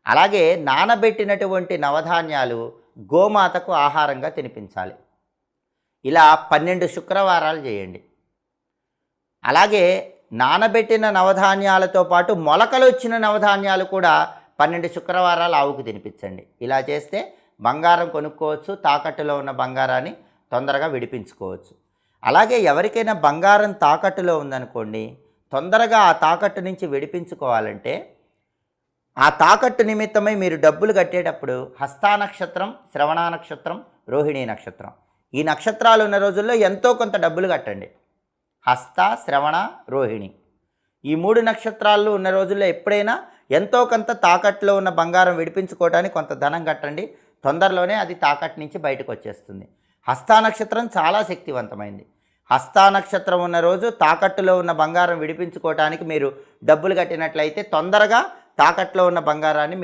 అలాగే నానబెట్టినటువంటి నవధాన్యాలు గోమాతకు ఆహారంగా తినిపించాలి. ఇలా 12 శుక్రవారాలు చేయండి. అలాగే నానబెట్టిన నవధాన్యాలతో పాటు మొలకలు వచ్చిన నవధాన్యాలు కూడా 12 శుక్రవారాలు ఆవుకు తినిపించండి. ఇలా చేస్తే బంగారం కొనుక్కోవచ్చు, తాకట్టులో ఉన్న బంగారాన్ని తొందరగా విడిపించుకోవచ్చు. అలాగే ఎవరికైనా బంగారం తాకట్టులో ఉందనుకోండి, తొందరగా ఆ తాకట్టు నుంచి విడిపించుకోవాలంటే ఆ తాకట్టు నిమిత్తమై మీరు డబ్బులు కట్టేటప్పుడు హస్తా నక్షత్రం, శ్రవణ నక్షత్రం, రోహిణీ నక్షత్రం ఈ నక్షత్రాలు ఉన్న రోజుల్లో ఎంతో కొంత డబ్బులు కట్టండి. హస్త, శ్రవణ, రోహిణి ఈ 3 నక్షత్రాలు ఉన్న రోజుల్లో ఎప్పుడైనా ఎంతో కొంత తాకట్టులో ఉన్న బంగారం విడిపించుకోవడానికి కొంత ధనం కట్టండి. తొందరలోనే అది తాకట్టు నుంచి బయటకు వచ్చేస్తుంది. హస్తా నక్షత్రం చాలా శక్తివంతమైంది. హస్తా నక్షత్రం ఉన్న రోజు తాకట్టులో ఉన్న బంగారం విడిపించుకోవడానికి మీరు డబ్బులు కట్టినట్లయితే తొందరగా తాకట్టులో ఉన్న బంగారాన్ని మీరు